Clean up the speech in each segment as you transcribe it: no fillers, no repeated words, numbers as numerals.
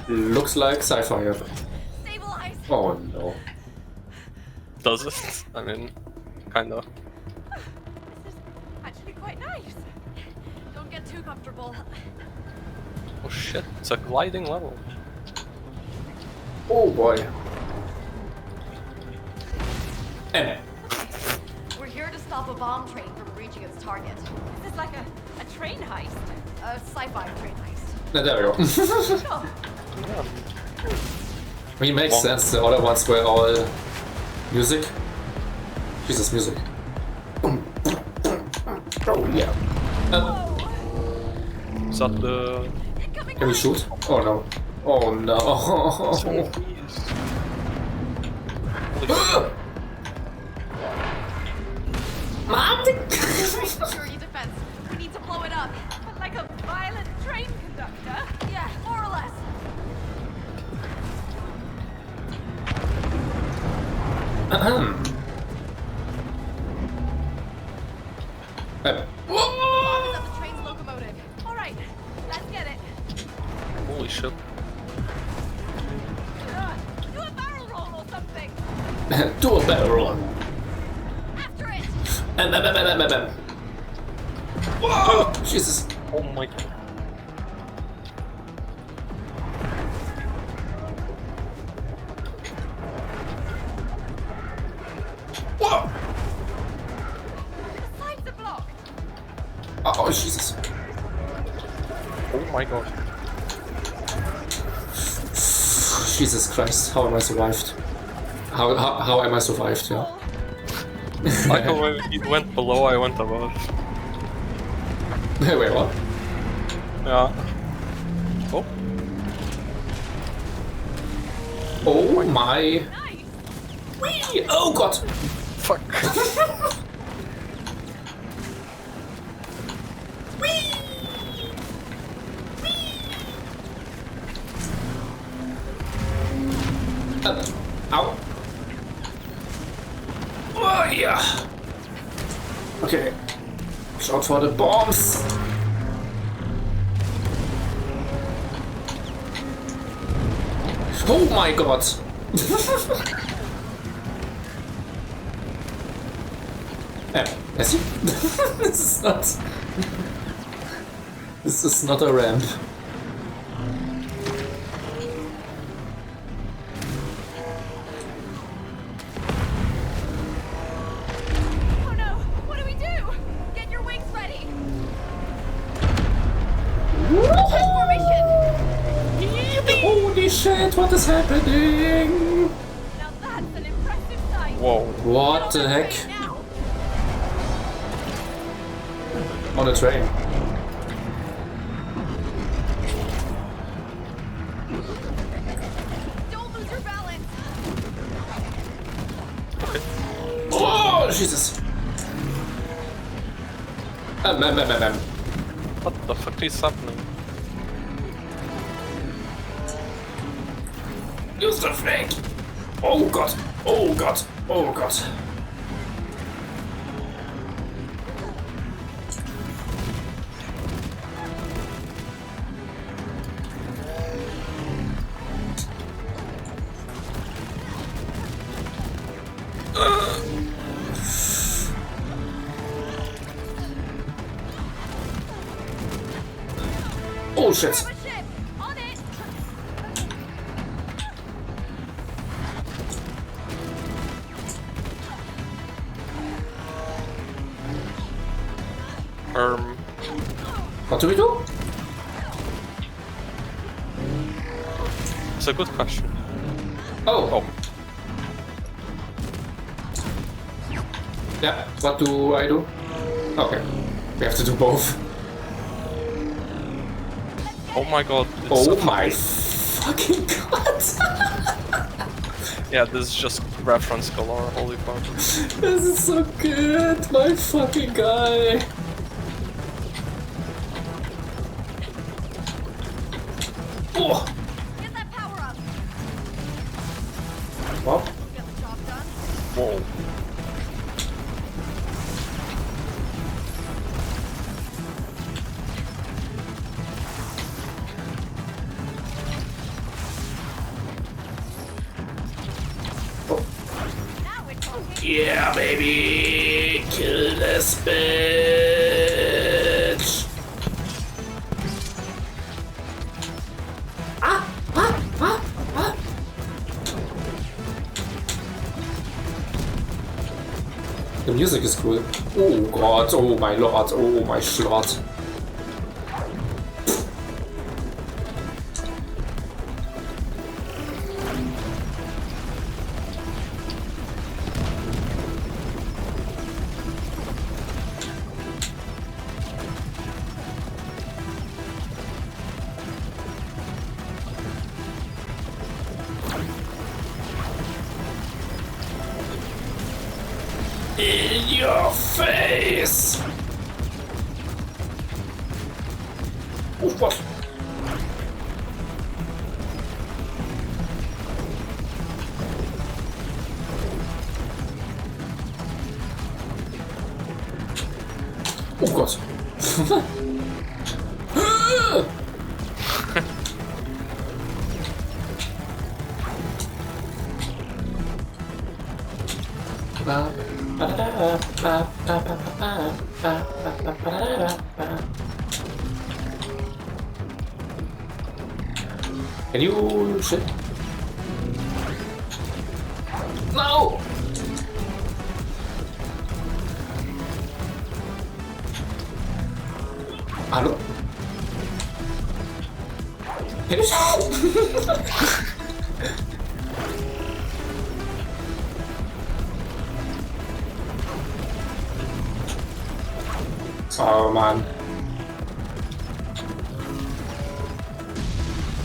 Looks like sci-fi. Stabilize. Oh no. Does it? I mean, kinda. This is actually quite nice. Don't get too comfortable. Oh shit, it's a gliding level. Oh boy. And We're here to stop a bomb train from reaching its target. This is like a train heist. A sci-fi train heist. there we go. Oh, Yeah. I mean, makes sense. The other ones were all music. Jesus, music. Oh yeah. Is that the... incoming Can we shoot? Oh no. Oh no. Holy shit. Mom! security defense. We need to blow it up. But like a violent train conductor? Yeah, more or less. Bomb is at the train's locomotive. All right, let's get it. Holy shit. Do a barrel roll or something. Do a better roll. After it. Whoa! Jesus. Oh my god. Whoa! The sides are blocked. Oh Jesus. Oh my god. Jesus Christ. How am I survived? How am I survived? Yeah. I thought when he went below, I went above. Wait, what? Yeah. Oh. Oh my. Nice. Whee! Oh god. Fuck. Ow. Oh yeah. Okay. Shout for the bombs. Oh my god. I see. This is not a ramp. Oh no! What do we do? Get your wings ready. Transformation. Holy shit, what is happening? Now that's an impressive sight. Whoa. What the heck? Now. On a train. Don't lose your balance. Oh, Jesus. What the fuck is happening? Use the flag. Oh god. Oh god. Oh god. Oh shit. Grab a ship. On it. What do we do? It's a good question. Oh. Yeah, what do I do? Okay. We have to do both. Oh my god. It's Oh a my fucking- fucking god. Yeah, this is just reference galore, holy fuck. This is so good, my fucking guy. Oh. Get that power up. What? Get the job done. Whoa. Yeah, baby! Kill this bitch! Ah! Ah! Ah! Ah! The music is cool. Oh god, oh my lord, oh my schlot. In your face! Oh, what? Oh Gott. Can you shit? No! Hallo? Can you shit? Oh man.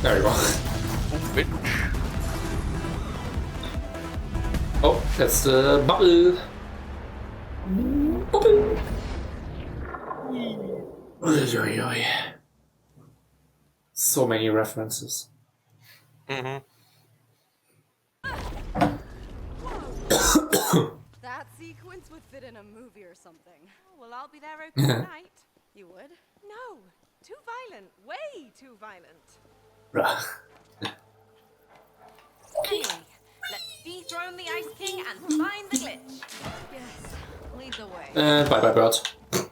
There we go. Oh, that's the bubble. Bubble. Oy, oy, oy. So many references. Mm-hmm. That sequence would fit in a movie or something. Well, I'll be there open tonight. You would? No, too violent. Way too violent. Bruh. Anyway, let's dethrone the Ice King and find the glitch. Yes. Lead the way. Bye bye bird. Can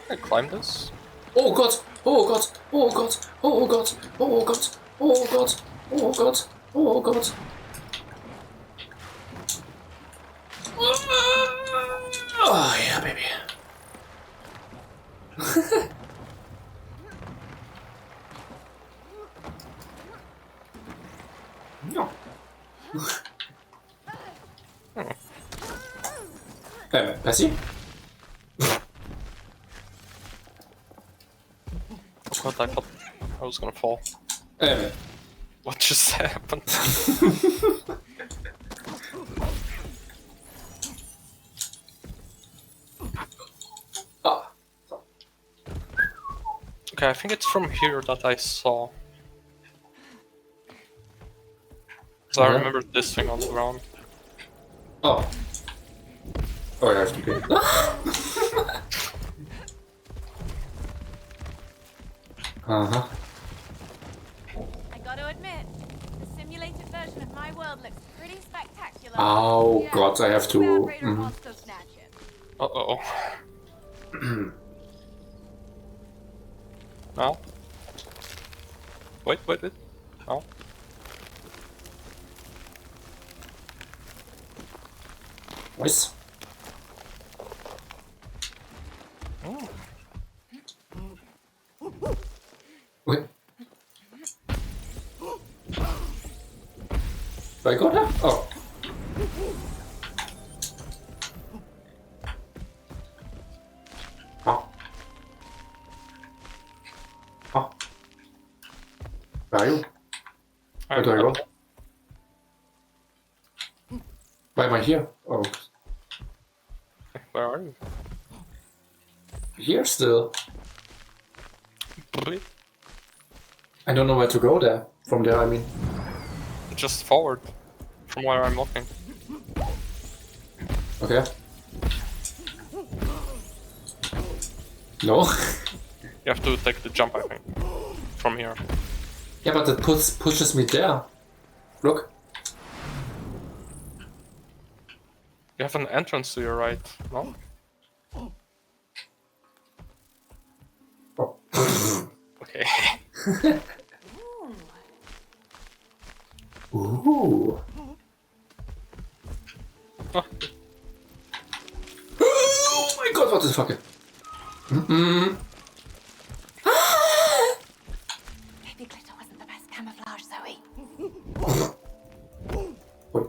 I climb this? Oh god! Oh god! Oh god! Oh god! Oh god! Oh god! Oh god! Oh god! Oh yeah, baby. No. Percy? Oh god, I thought I was gonna fall. What just happened? Ah. Okay, I think it's from here that I saw. So I remember this thing on the ground. Oh. Oh, I have to go. Uh-huh. I gotta admit, the simulated version of my world looks pretty spectacular. Oh god, I have to. Raider wants to snatch it. Uh-oh. No? Wait. No? Nice. Oh. Wait. Do I go there? Oh. Oh. Oh. Where are you? Where do I go? Why am I here? Oh. Where are you? Here still. Really? I don't know where to go there. From there, I mean. Just forward. From where I'm looking. Okay. No? You have to take the jump, I think. From here. Yeah, but it pushes me there. Look. You have an entrance to your right, no? Oh. Okay. Ooh. Oh, Oh my god, what the fuck? Maybe glitter wasn't the best camouflage, Zoe. Wait.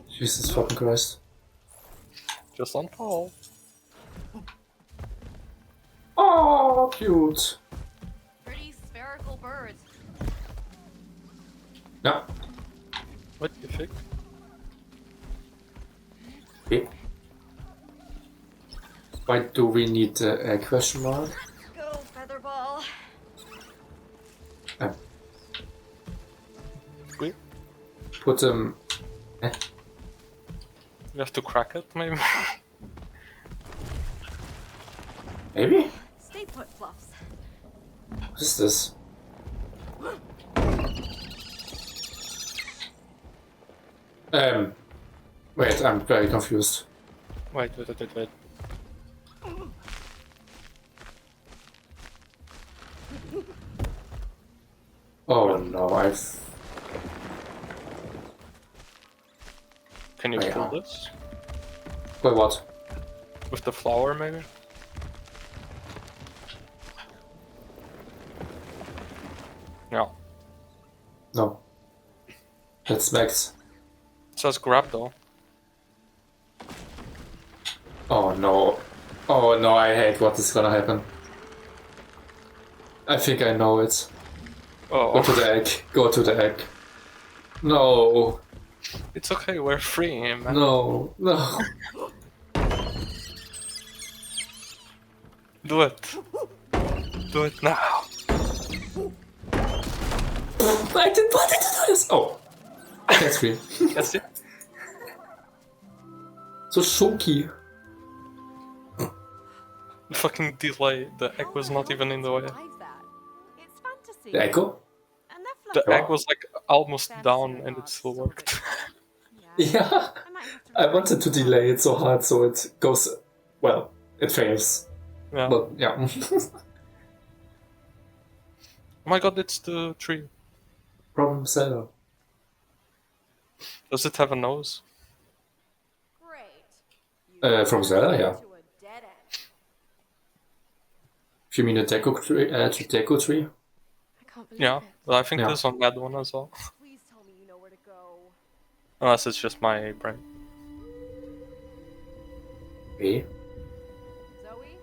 Jesus fucking Christ. just on Paul. Oh, cute. Pretty spherical birds. Yeah. What you think? Okay. Why do we need a question mark? Go, Featherball. We Put them. you have to crack it, maybe. Maybe? Stay put, Fluffs. What is this? Wait, I'm very confused. Wait. Oh no, I've. Can you Oh, kill yeah. this? Wait, what? With the flower, maybe? No. No. That's Max. It says grab though. Oh no. Oh no, I hate what is gonna happen. I think I know it. Go to Oh, the egg. Go to the egg. No. it's okay, we're free, man. No. No. Do it. Do it now. I didn't want it to do this. Oh. That's green. That's it. So shoky. The fucking delay. The egg was not even in the way. It's fantasy. The echo? And they're The Oh. egg was like almost down and it still worked. Yeah. I might have to I wanted to delay it so hard so it goes. Well, it fails. Yeah. But yeah. Oh my god, it's the tree. From Zelda. Does it have a nose? Great. From Zelda, yeah. To a dead end. If you mean a deco tree, deco tree? I can't believe Yeah. it. Well, I think Yeah. there's on that one as well. Please tell me you know where to go. Unless it's just my brain. Okay. Zoe?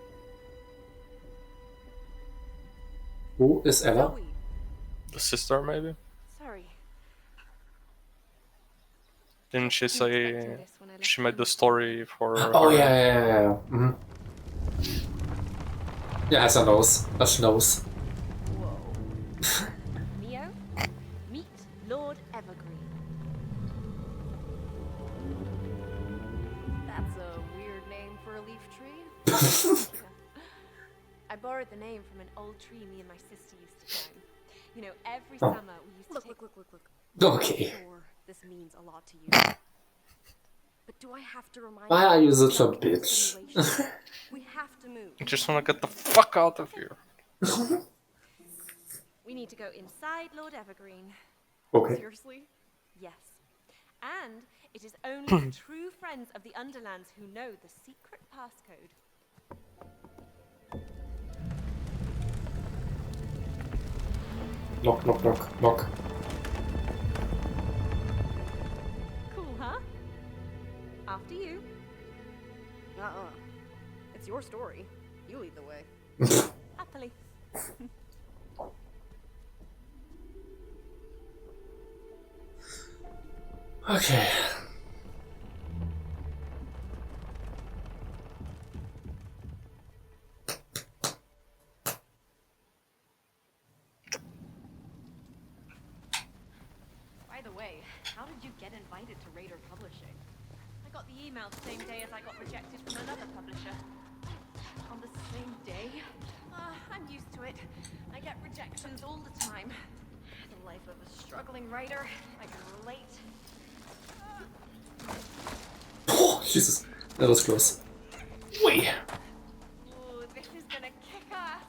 Who is Ella? Zoe. The sister, maybe? Sorry. Didn't she say expecting this when I left she made the home. story for Oh her- yeah. Mm-hmm. Yeah, has a nose. A nose. Whoa. Mio, meet Lord Evergreen. That's a weird name for a leaf tree. I borrowed the name from an old tree me and my sister used to climb. You know, every Oh. summer we used to take... Look. Okay. Sure, this means a lot to you. But do I have to remind Why are you of such a the bitch? continuation? We have to move. I just wanna get the fuck out of here. We need to go inside Lord Evergreen. Okay. Seriously? Yes. And it is only the true friends of the Underlands who know the secret passcode. Knock, knock, knock, knock. Cool, huh? After you. It's your story. You lead the way. Happily. Okay. By the way, how did you get invited to Raider Publishing? I got the email the same day as I got rejected from another publisher. On the same day? I'm used to it. I get rejections all the time. The life of a struggling writer. I can relate. Jesus, that was close. Wait. Ooh, this is gonna kick ass.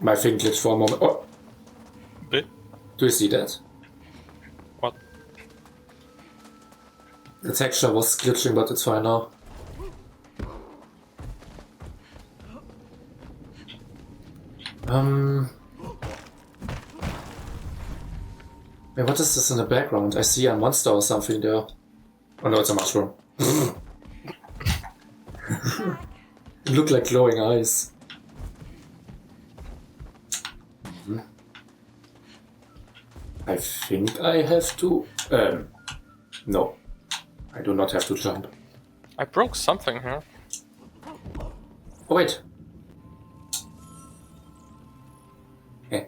My thing glitched for a moment. Oh, Bit? do you see that? What? The texture was glitching, but it's fine now. Wait, what is this in the background? I see a monster or something there. Oh no, it's a mushroom. It looked like glowing eyes. I think I have to... no. I do not have to jump. I broke something here. Oh wait. Eh.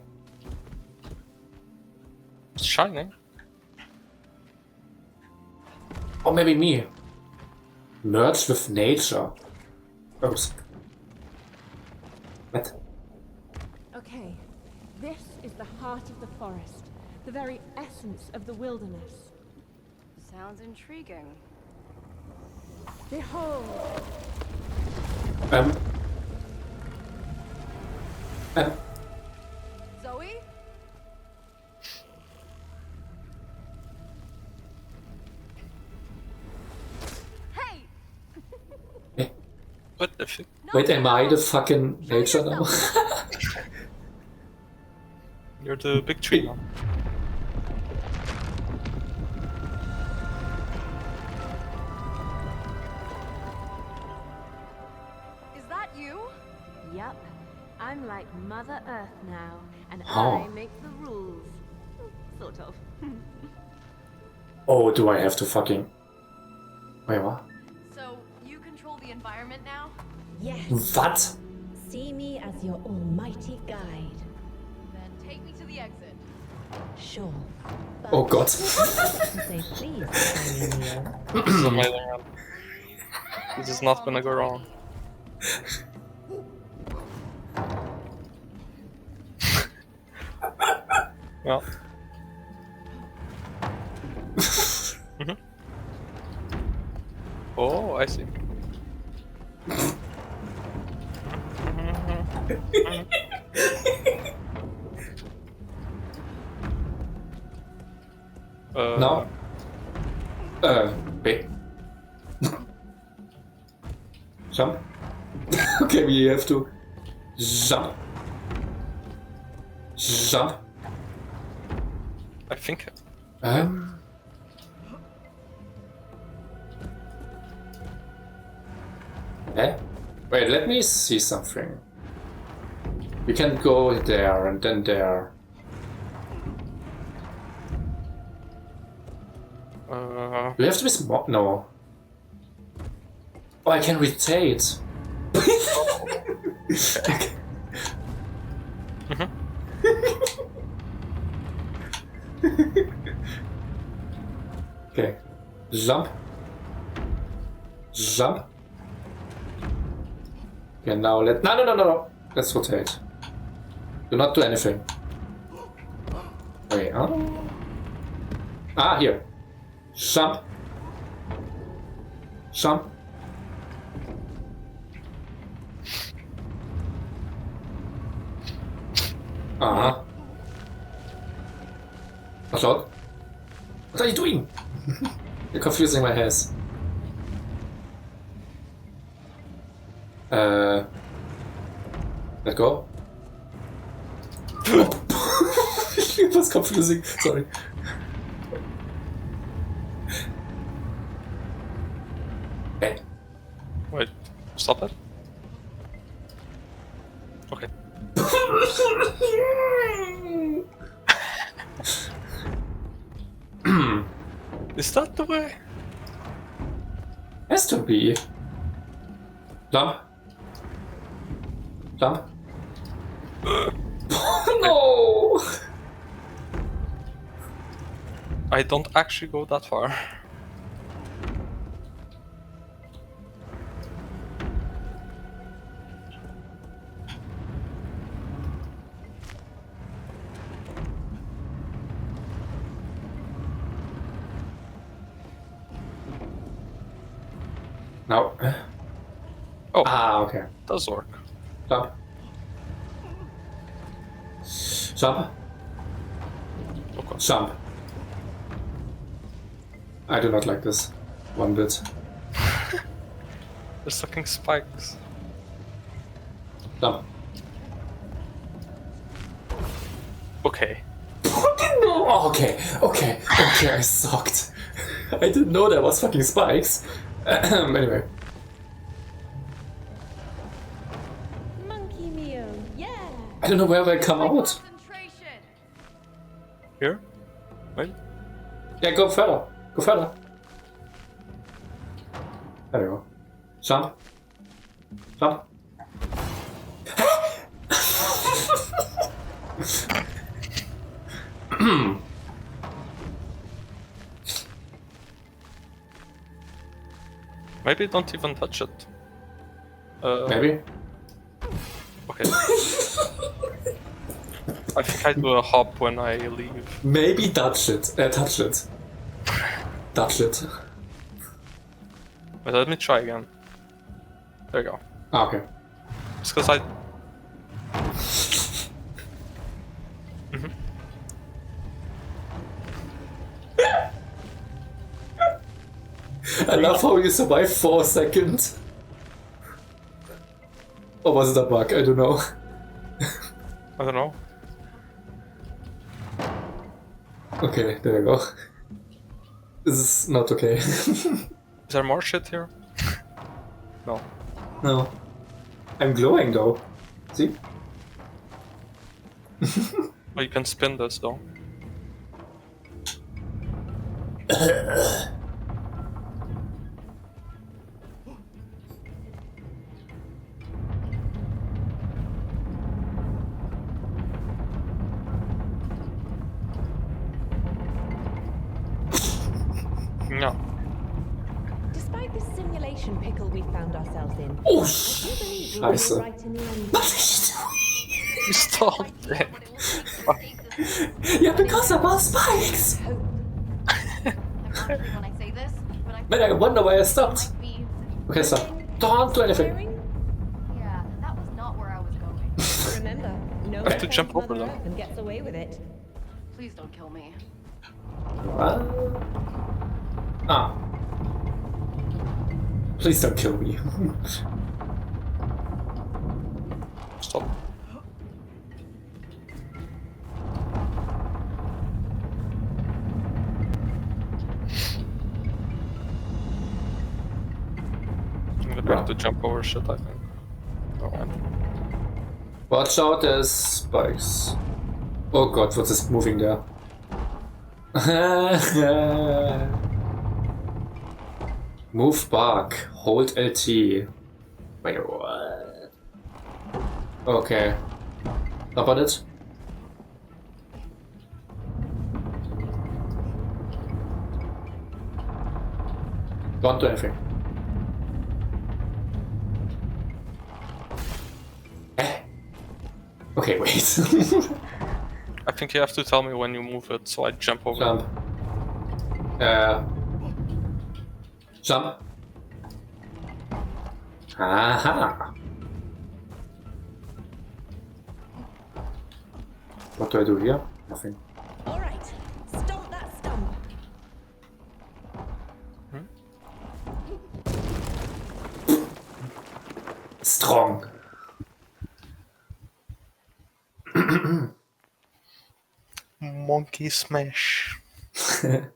It's shining. Or maybe me. Merge with nature. Oops. What? Okay, this is the heart of the forest, the very essence of the wilderness. Sounds intriguing. Behold, Zoe? Hey! What the fuck? Wait, am I the fucking nature now? You're the big tree now. Is that you? yup, I'm like Mother Earth now, and Oh. I make the rules. Sort of. Oh, do I have to fucking... Wait, what? So, you control the environment now? Yes, What? see me as your almighty guide. Then take me to the exit. Sure. But Oh god. say please, tiny Mio. This is amazing, man. This is not gonna go wrong. Well. Oh, I see. No. Wait. Jump. Okay, we have to jump. Jump. I think. Eh? Wait, let me see something. We can go there and then there. Do we have to be small? No. Oh, I can rotate. Okay. Jump. Jump. Okay, now let... No. Let's rotate. Do not do anything. Wait, huh? Ah, here. Jump. Jump. Uh-huh. Watch out. What are you doing? You're confusing my hairs. Let go. It was confusing, sorry. Hey. Wait, stop it. Okay. Is that the way? Has to be. Jump. Jump. No! I don't actually go that far. No. Oh, Ah, okay. does work. Jump. Jump. Okay. Jump. I do not like this one bit. There's fucking spikes. Jump. Okay. Oh, okay, I sucked. I didn't know there was fucking spikes. Anyway. Monkey Mio, yeah. I don't know where they come out. Concentration. Here? Wait. Yeah, go further. Go further. There we go. Jump. Jump. Maybe don't even touch it. Maybe. Okay. I think I do a hop when I leave. Maybe touch it. Touch it. Touch it. But let me try again. There you go. Ah, okay. It's because I... I love how you survived for a second. Or was it a bug? I don't know. I don't know. Okay, there we go. This is not okay. Is there more shit here? No. No. I'm glowing though. See? Oh, you can spin this though. No. Despite this simulation pickle we found ourselves in, Oh, I do believe we Scheiße. were right in the end. You stopped it. Yeah, because of our spikes! I'm honestly when I say this, but I Man, I wonder why I stopped. might be. Okay, stop. Don't do anything. Yeah, that was not where I was going. Remember, no I have to offense, jump over Mother them. Earth and gets away with it. Please don't kill me. What? Ah. Please don't kill me. Stop. I'm gonna have to jump over shit, I think. Oh, man. Watch out, there's spikes. Oh god, what is moving there? Move back. Hold LT. Wait, what? Okay. About it? Don't do anything. Eh? Okay, wait. I think you have to tell me when you move it, so I jump over. Jump. Jump. Aha. What do I do here? Nothing. All right, stomp that stump. Strong. Monkey smash. That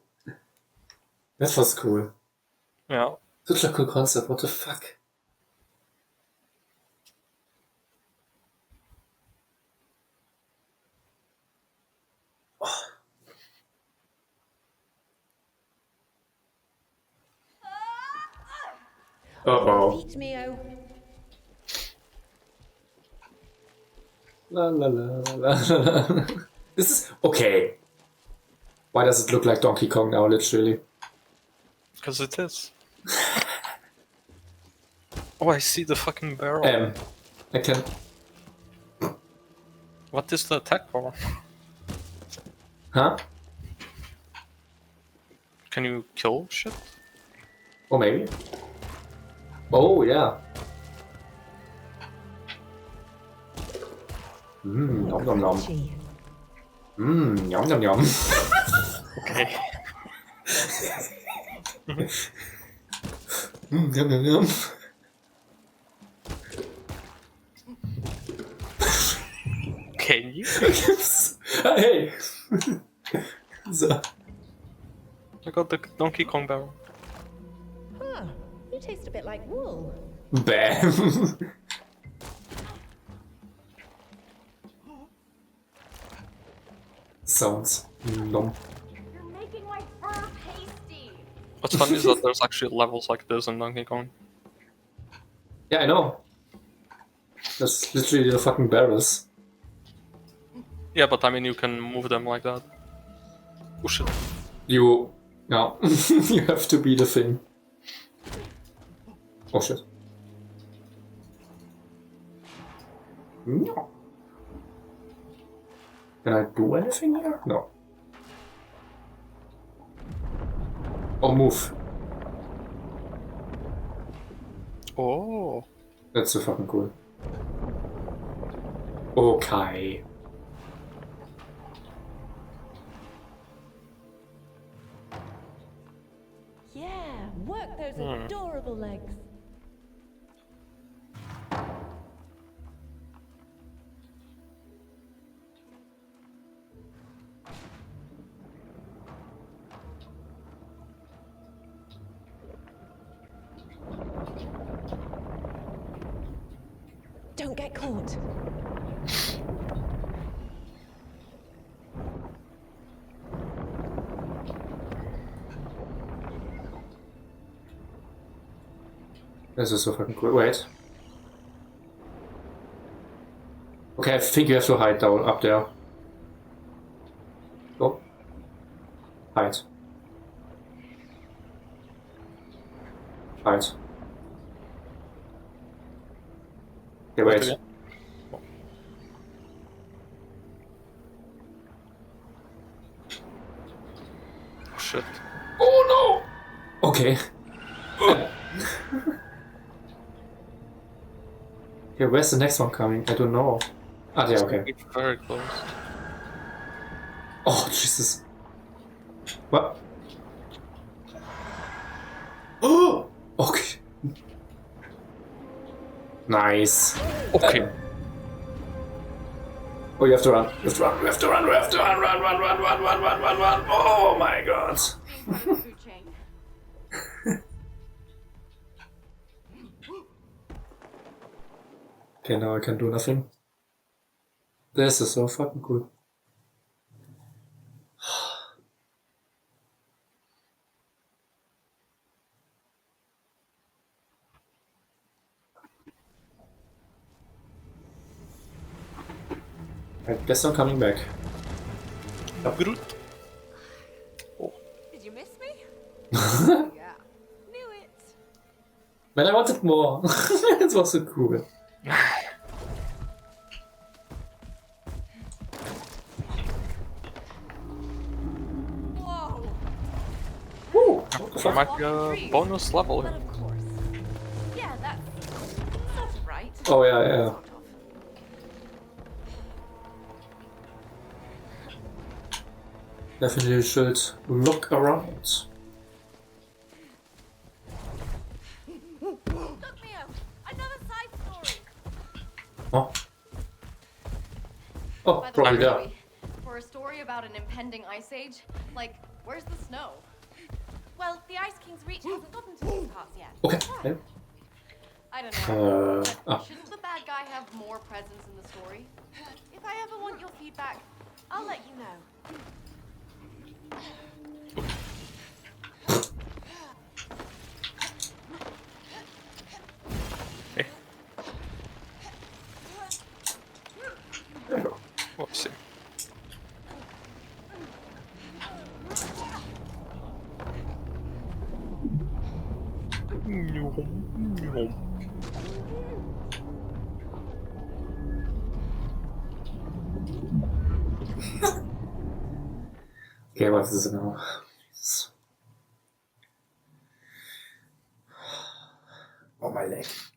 was cool. Yeah. Such a cool concept. What the fuck? Uh-oh. Feet, Mio. La la la la la. This is okay. Why does it look like Donkey Kong now, literally? Because it is. Oh, I see the fucking barrel. I can. What is the attack power? Huh? Can you kill shit? Or maybe. Oh, yeah. Nom nom nom. Crunchy. Yum yum yum. Okay. Yum yum yum. Can you? Hey! So. I got the Donkey Kong barrel. Huh. You taste a bit like wool. Bam! Sounds. Nom. You're making my fur pasty. What's funny is that there's actually levels like this in Donkey Kong. Yeah, I know. That's literally the fucking barrels. Yeah, but I mean you can move them like that. Oh shit. You. No. You have to be the thing. Oh shit. No. Can I do anything here? No. Oh, move. Oh. That's so fucking cool. Okay. Yeah, work those adorable legs. Don't get caught. This is so fucking cool. Wait. Okay, I think you have to hide down up there. Oh. Hide. Hide. Okay, wait. Okay. Oh shit. Oh no! Okay. Okay, where's the next one coming? I don't know. Ah, yeah, okay. It's very close. Oh, Jesus. What? Oh! Okay. Nice. Okay. Oh, you have to run. You have to run. You have to run. You have to run. Run, run, run, run, run, run, run, run. Oh my god. Being part of the food chain. Okay, now I can do nothing. This is so fucking cool. I guess I'm coming back. Groot. Did you miss me? Yeah. Knew it. But I wanted more. It was so cool. Whoa. Woo! What the There fuck? might be a bonus level But here. of course. Yeah, that's sort of right. Oh yeah, yeah. Sort of. Definitely should look around. Look, Mio! Another side story! Oh. Oh, By the probably way, there. Zoe, for a story about an impending ice age, like, where's the snow? Well, the Ice King's reach hasn't gotten to these parts yet. Okay. Yeah. I don't know. But ah. shouldn't the bad guy have more presence in the story? If I ever want your feedback, I'll let you know. Hey. Whoopsie. Okay, what is it now? my leg.